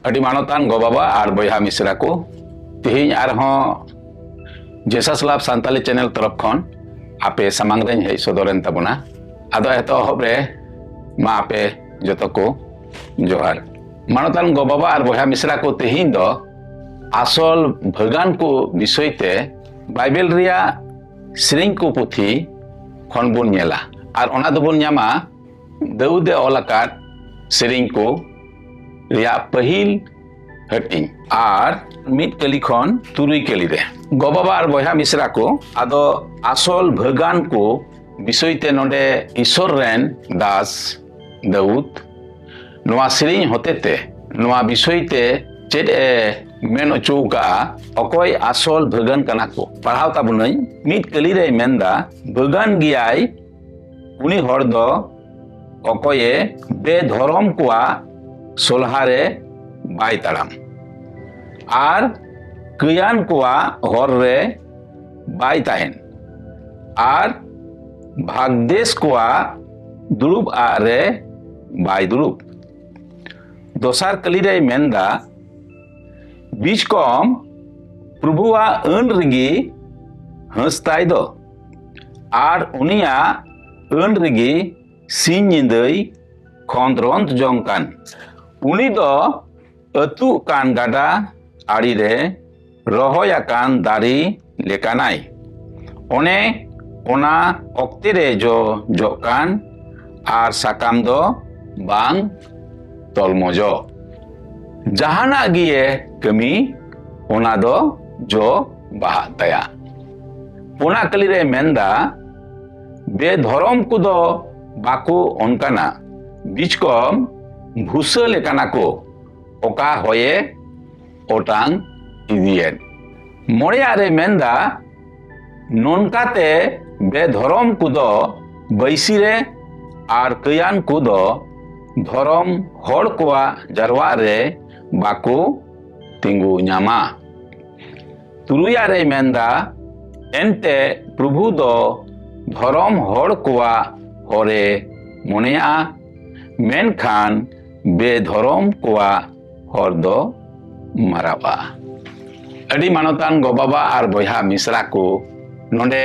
ᱟᱹᱰᱤ ᱢᱟᱱᱚᱛᱟᱱ ᱜᱚ-ᱵᱟᱵᱟ ᱟᱨ ᱵᱚᱭᱦᱟ ᱢᱤᱥᱨᱟ ᱠᱚ ᱛᱮᱦᱮᱧ ᱟᱨᱦᱚᱸ ᱡᱮᱥᱟᱥ ᱞᱟᱵᱷ ᱥᱟᱱᱛᱟᱞᱤ ᱪᱮᱱᱮᱞ ᱛᱚᱨᱚᱯ ᱠᱷᱚᱱ ᱟᱯᱮ ᱥᱟᱢᱟᱝ ᱨᱮᱧ ᱦᱮᱡ ᱥᱚᱫᱚᱨᱮᱱ ᱛᱟᱵᱚᱱᱟ। ᱟᱫᱚ ᱮᱛᱚᱦᱚᱵ ᱨᱮ ᱢᱟ ᱟᱯᱮ ᱡᱚᱛᱚ ko ᱡᱚᱦᱟᱨ। ᱢᱟᱱᱚᱛᱟᱱ ᱜᱚ-ᱵᱟᱵᱟ ᱟᱨ ᱵᱚᱭᱦᱟ ᱢᱤᱥᱨᱟ ᱠᱚ ᱛᱮᱦᱮᱧ ᱫᱚ ᱟᱥᱚᱞ ᱵᱷᱟᱹᱜᱟᱱ ko ᱵᱤᱥᱚᱭ তে বাইবেল ᱨᱮᱭᱟᱜ ᱥᱮᱨᱮᱧ ko ᱯᱩᱛᱷᱤ ᱠᱷᱚᱱ ᱵᱚᱱ ᱧᱮᱞᱟ ᱟᱨ ᱚᱱᱟ ᱫᱚᱵᱚᱱ ᱧᱟᱢᱟ ᱫᱟᱣᱩᱫ ᱚᱞ ᱟᱠᱟᱫ ᱥᱮᱨᱮᱧ ko ᱨᱮᱭᱟᱜ ᱯᱟᱹᱦᱤᱞ ᱦᱟᱹᱴᱤᱧ ᱟᱨ ᱢᱤᱫ ᱠᱟᱹᱞᱤ ᱠᱷᱚᱱ ᱛᱩᱨᱩᱭ ᱠᱟᱹᱞᱤ ᱨᱮ। ᱜᱚ-ᱵᱟᱵᱟ ᱟᱨ ᱵᱚᱭᱦᱟ ᱢᱤᱥᱨᱟ ko ᱟᱫᱚ ᱟᱥᱚᱞ ᱵᱷᱟᱹᱜᱟᱱ ko ᱵᱤᱥᱚᱭ তে ᱱᱚᱰᱮ ᱤᱥᱚᱨ ᱨᱮᱱ ᱫᱟᱥ ᱫᱟᱣᱩᱫ ᱱᱚᱣᱟ ᱥᱮᱨᱮᱧ ᱦᱚᱛᱮᱛᱮ ᱱᱚᱣᱟ ᱵᱤᱥᱚᱭ তে ᱪᱮᱫ ᱮ ᱢᱮᱱ ᱚᱪᱚ ᱠᱟᱜᱼᱟ ᱚᱠᱚᱭ ᱟᱥᱚᱞ ᱵᱷᱟᱹᱜᱟᱱ ᱠᱟᱱᱟ ᱠᱚ ᱯᱟᱲᱦᱟᱣ ᱛᱟᱵᱚᱱᱟᱹᱧ ᱢᱤᱫ ᱠᱟᱹᱞᱤ ᱨᱮᱭ ᱢᱮᱱᱫᱟ ᱵᱷᱟᱹᱜᱟᱱ ᱜᱮᱭᱟᱭ उनी हर दो अकोये बेधरम कोआ सोलहारे बाय ताड़ाम आर कयान कोआ हर रे बाय ताहेन आर भागदेश कोआ दुरुब आरे बाय दुरुब दोसार कली रे मेंदा बीच कम प्रभुआ अन रिगी हंसताय दो आर उनिया अन रिगी सिंह निंदई खंद्रंत जंकान उनी दो अतु कान गाडा आड़ी रे रहोया कान दारी लेकानाय ओने ओना ऑक्ते रे जो जोकान आर साकाम दो बांग तलमोजो जहाना गिए कमी ओना दो जो बाहा तया ओना कली रे मेंदा बेधरम को दो बाको ओनकाना बीच कम भूसा लेकाना को ओका होये ओटांग इदियन मोड़िया रे मेंदा नोनकाते बेधरम को दो बैसी रे आर कयान को दो धरम हर कोआ जरवा रे बाको तिंगु न्यामा तुरुया रे मेंदा एंते प्रभु दो धरम हर कोआ हरे मोनेया मेनखान बेधरम कोआ हर दो मारावा अडी मानतान गो-बाबा आर बयहा मिसरा को नोंडे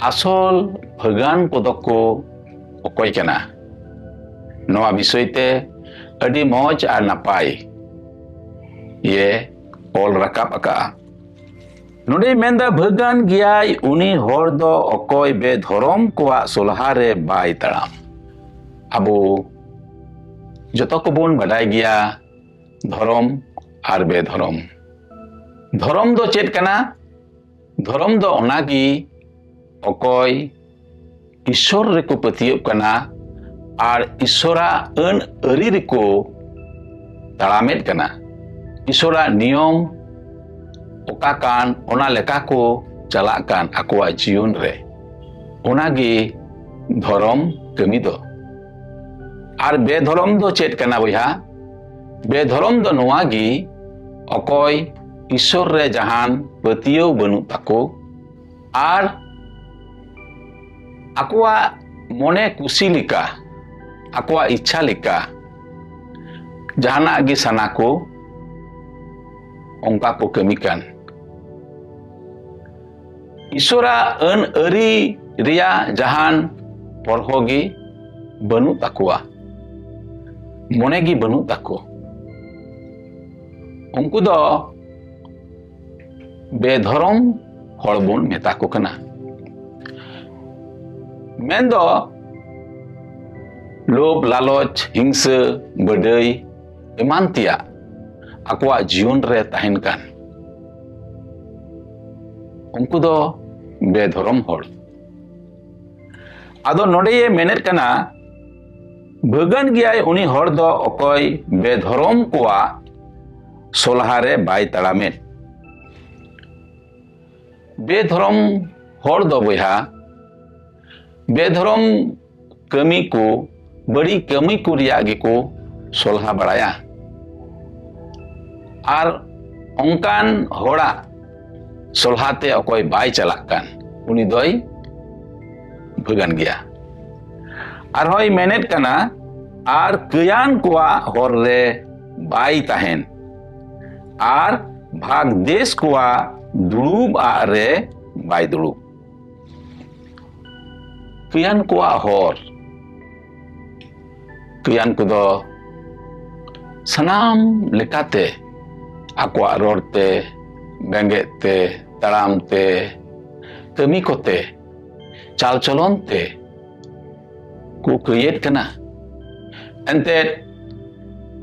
आसल भगान कोदो को ओकय कना नवा विषय ते अडी मौज आर नापाय ये ऑल रकाब अका नोडे मेंदा भगान गियाय उनी हर दो अकोय बेधरम कोआ सोलहारे बाय ताड़ाम अबो जतो को बोन बडाय गिया धरम आर बेधरम धरम दो चेत कना धरम दो ओनागी अकोय ईश्वर रेको पतियो कना आर ईश्वरा अन अरी रेको ताड़ामेत कना ईश्वरा नियम ओका कान ओना लेका को चला कान आकोआ जीवन रे ओनागी धरम कमी दो आर बेधरम दो चेत कना बयहा बेधरम दो नोआगी अकोय ईश्वर रे जहान पतियो बनु ताको आर आकोआ मोने कुसी लिका आकोआ इच्छा लिका जहाना गी सना को ओंका को कमी कान ईश्वरा अन अरी रिया जहान परहोगी बनु ताकुआ मोनेगी बनु ताको उनको दो बेधरम हड़बुन मेता को कना मेन दो लोभ लालच हिंसा बडई एमानतिया आकुआ जीवन रे ताहेन कान उनको दो बेधरम हड़ आदो नोडे ये मेनेट कना भगन गियाय उनी हड़ दो अकोय बेधरम कोआ सोलहारे बाय ताड़ामेट बेधरम हड़ दो बयहा बेधरम कमी को बड़ी कमी को रिया गे को सोलहा बड़ाया आर ओंकान होड़ा सोलहाते अकोय बाय चलाक कान उनी दोय भगन गया आर होय मेनेट कना आर कयान कोआ हर रे बाई ताहेन आर भाग देश कोआ दुड़ूब आरे बाई दुड़ूब कियान कोआ हर कियान को सनाम लेकाते आकुआ रोडते बेंगेते तड़ामते कमी कोते चाल चलनते को कयेत कना एंते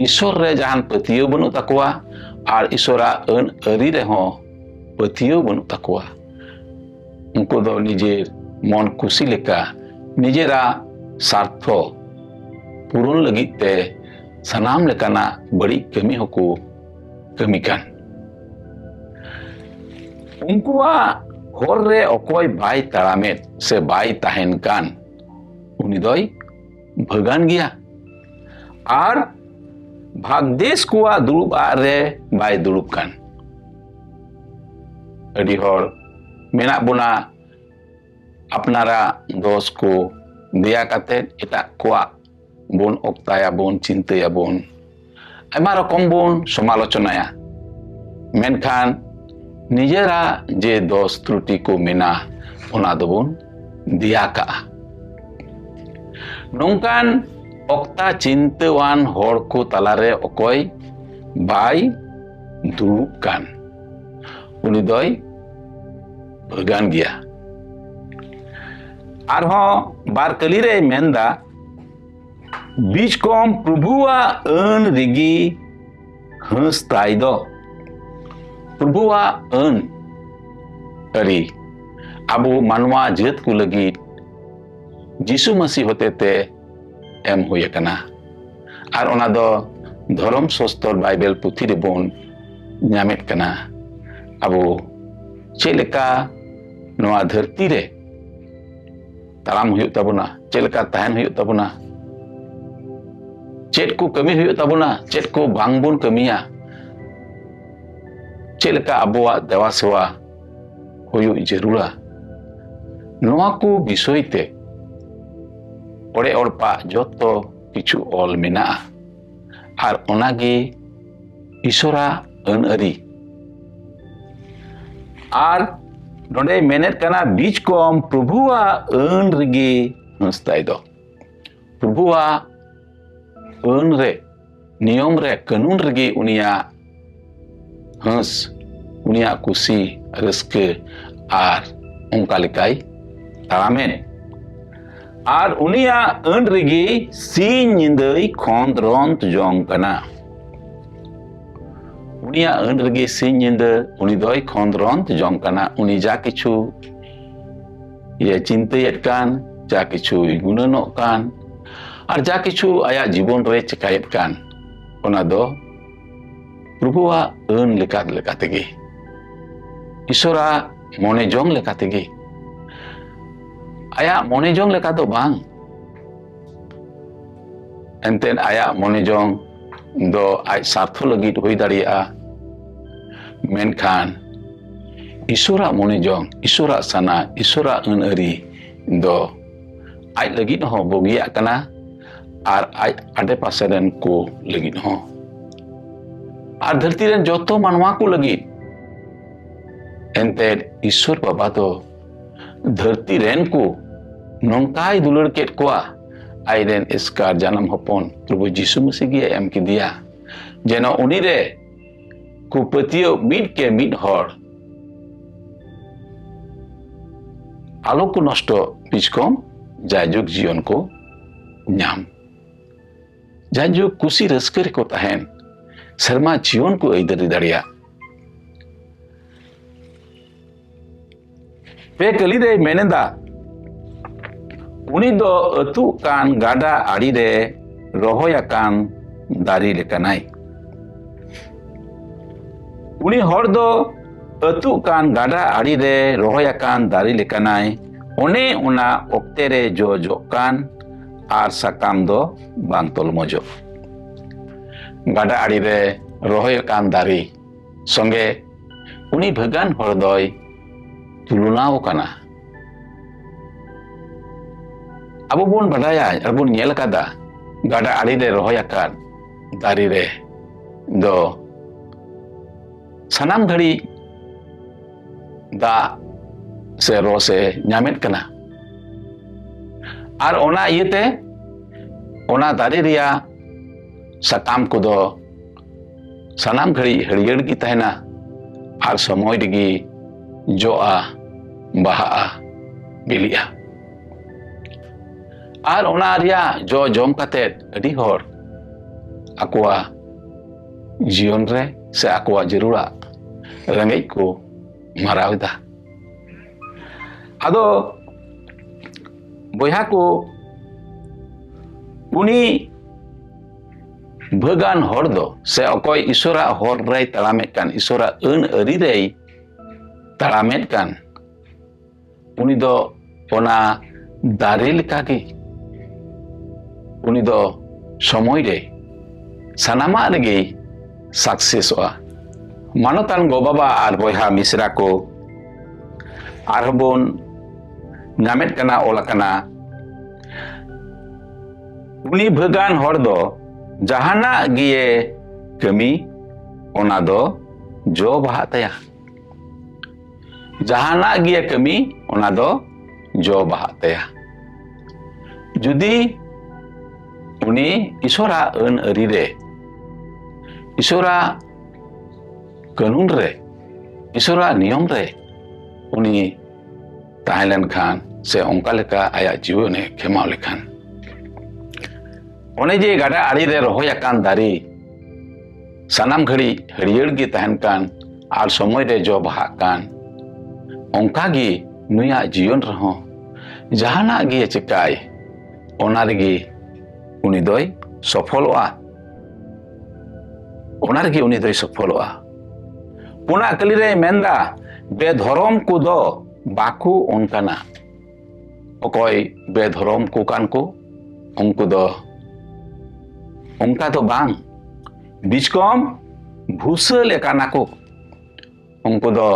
ईश्वर रे जहान पतियो बनु तकवा और ईश्वरा अन अरी रे हो पतियो बनु तकवा उनको दो निजे मन खुशी लेका निजेरा स्वार्थ पूरण लगिते सनाम लेकाना बड़ी कमी होको कमी कान उनकुआ हर रे अकोय बाय तारामेत से बाय ताहेन कान उनी दोय भगान गया और भागदेश कुआ दुड़ूब आरे बाय दुड़ूब कान अडी हर मेना बुना अपनारा दोष को दिया काते एटा कुआ बोन ओक्ताया बोन चिंताया बोन आयमा रकम बोन समालोचनाया मेनखान निजेरा जे दोष त्रुटि को मेना ओना दोबोन दिया का नोंकान ओक्ता चिंतावान हर को तलारे अकोय बाय दुड़ूब कान उनी दोय भगान गया आरहों बार कली रे मेंदा बीच कम प्रभुआ अन रिगी हंस ताई दो प्रभुआ अन अरी अबो मानवा जत को लगी जीसु मसीह होते ते एम होय कना आर ओना दो धर्म शास्त्र बाइबल पुथी रे बोन न्यामेत कना अबो चेलेका नोआ धरती रे ताराम हुयुग ताबोना चेलेका ताहेन हुयुग ताबोना चेट को कमी हुयुग ताबोना चेट को बांग बोन कमिया चेलेका अबोआ देवा सेवा हुयुग जरूरा नोआ को विषय ते ओड़े ओड़पा जतो किछु ऑल मेना आर ओनागे ईश्वरा अन अरी आर नोडे मेनेट कना बीच कम प्रभुआ अन रिगे हंसताई दो प्रभुआ अन रे नियम रे कानून रिगे उनिया हंस उनिया खुशी रस्के आर उनका लिकाई तारामेन आर उनिया अन रिगे सीन निंदई खोंद्रोंत जोंग कना उनिया अन रिगे सीन निंद उनी दोय खोंद्रोंत जोंग कना उनी जा किछु ये चिंतायेत कान जा किछु गुणनोक कान और जा किछु आया जीवन रे चिकायेत कान ओना दो प्रभुआ अन लेका लेका तेगे ईश्वरा मोने जोंग लेका तेगे आया मोने जोंग लेका दो बांग एंतेन आया मोने जोंग दो आज सार्थो लगित हुई दाड़िया मेनखान ईश्वरा मोने जोंग ईश्वरा सना ईश्वरा अन अरी दो आज लगित हो बोगिया कना आर आज आडे पासे रेन को लगित हो आर धरती रेन जोतो मानवा को लगित एंतेन ईश्वर बाबा तो धरती रेन को नोंकाई दुलर केट कोआ आइरेन इसकार जन्म हपन प्रभु जीसु मसीह गे एम के दिया जेनो उनी रे को पतियो मिट के मिट हर आलो को नष्ट पिचकम जायजुग जीवन को न्याम जायजुग कुसी रस्कर को तहन शर्मा जीवन को ऐदरी दड़िया पे कली रे मेनेदा उनी दो अतु कान गाडा आड़ी रे रोहया कान दारी लेकनाई उनी हर दो अतु कान गाडा आड़ी रे रोहया कान दारी लेकनाई ओने उना ओक्ते रे जो जो कान आर साकाम दो बांग तोल मजो गाडा आड़ी रे रोहया कान दारी संगे उनी भगवान हर दोय तुलनाओ कना अब बोन बडाया और बोन नेल कादा गाडा आड़ी रे रोहया कान दारी रे do sanam ghari da se rose nyamet kana ar ona iete ona dare riya sakam kudo sanam ghari hariyer gi tahena ar somoy regi joa baha bilia ar ona riya jo jom kate adi hor akwa jion re se akwa jerura rengej ko marawida ado boyha ko uni bagan hor do se okoy isora hor rei talamet kan isora ari rei talamet kan uni do ona dare lekagi uni do somoy re sanama regi success oa manotan go baba ar boyha misra ko arbon namet kana ola kana uni bagan hor do jahana gie kami ona do jo baha taya jahana gie kami ona do jo baha taya judi uni isora ari re isora kanun re isora niyom re uni tahelan khan se onka leka aya jiwone khemau lekhan one je gada ari re rohoy akan dari sanam ghari hariyer gi tahen kan ar somoy re jo baha kan onka gi nuya jiyon reho jahana gi chekai ona regi uni doy sofoloa ona regi uni doy sofoloa puna kali re menda bedhorom kudo baku onkana okoy bedhorom ku kan ko onku do onka to bang biskom bhusel ekana ko onku do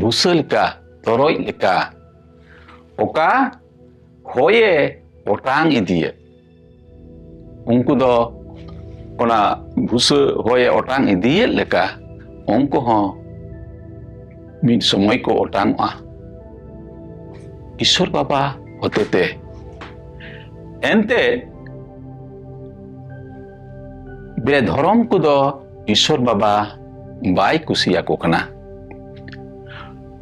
bhusel ka toroy leka oka hoye otang idie onku do ona bhusa hoye otang idie leka onku ho min somoy ko otang a Ishwar Baba hotete ente bedhorom kudo Ishwar Baba bai kusiya ko kana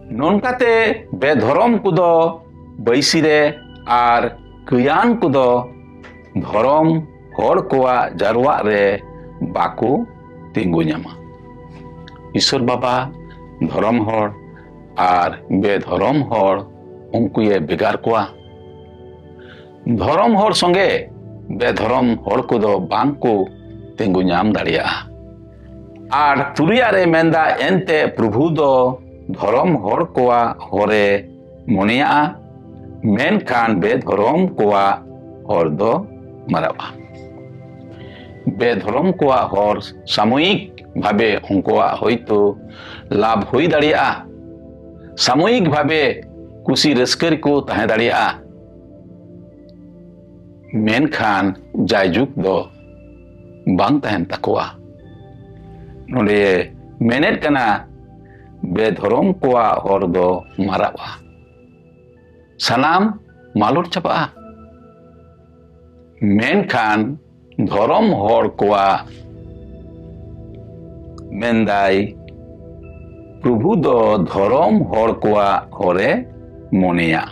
nonkate bedhorom kudo baisire ar kuyan kudo dhorom hor koa jarwa re baku tingu nyama Ishwar Baba dhorom hor ar bedhorom hor unku ye begar koa dhorom hor songe bedhorom hor kudo bangku tingu nyam daria ar turiya re menda ente prabhu do dhorom hor koa hore monia menkan bedhorom koa hor do marawa bedhorom koa hor samoyik bhabe unkoa hoito labh hui daria samoyik bhabe kusi raskar ko tahe daria menkan jayjuk do bang tahen takoa nole menet kana bedhorom koa hor do marawa sanam malur chapa menkan dhorom hor koa mendai prabhu do dhorom hor koa hore moneya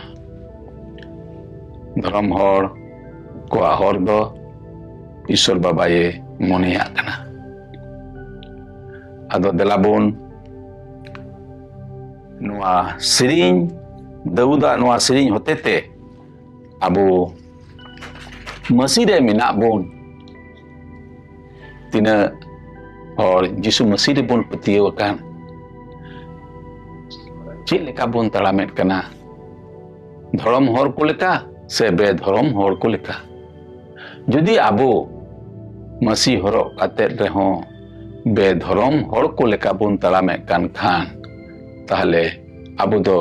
dhorom hor koa hor do Ishwar Baba ye moneya kana ado delabon nuwa sering dauda nuwa sering hotete abu masire minak bon tina or Jisu masire bon petiyo kan cik leka bon talamet kana dhorom hor ko leka se bedhorom hor ko leka jodi abo masi horok kate reho bedhorom hor ko leka bon talamet kan khan tahale abo do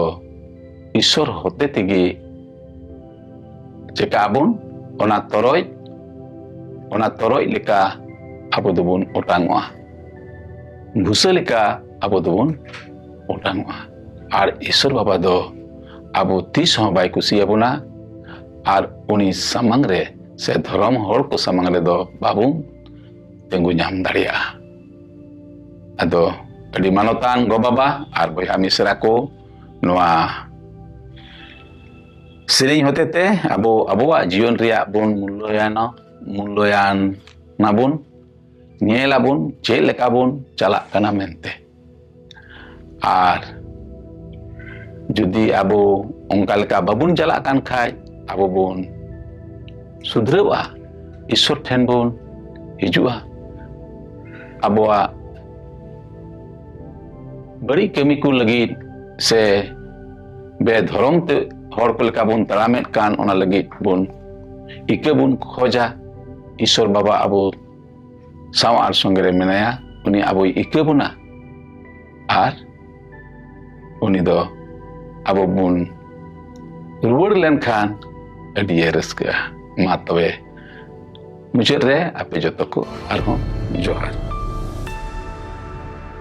Ishwar hote tegi ceka abon ona toroy leka abo dobon otangoa भूसा लेका आबो दोबोन ओटांगोआ और ईश्वर बाबा दो आबो तीस हों bye कुसियाबोना और उनी सामंग रे से धर्म हर को सामंग रे दो बाबू तेंगु नाम दाड़िया अदो अडी मानोतान गो बाबा और बया मिसरा को नोआ सेरेñ होते ते आबो आबोआ जीवन रिया बोन मूल्ययान नाबुन ñeelaबुन चेक लेका बुन चलाक कना मेनते और जुदी आबो onka लेका बाबुन चलाक कान खाय आबो बुन सुधरवा ईश्वर ठेन बुन हिजुआ आबोआ बड़ी कमी को लगी से बे धर्म ते हर को लेका बुन तरामेत कान ओना लगी बुन इके बुन खोजा ईश्वर बाबा आबो साव आर संगे रे मेनाया उनी आबो इके बुना आर उनी दो आबो बुन रुवाड़ लेन खान अडी रस्का मा तबे मुझे रे आपे जतो को आर जोहार।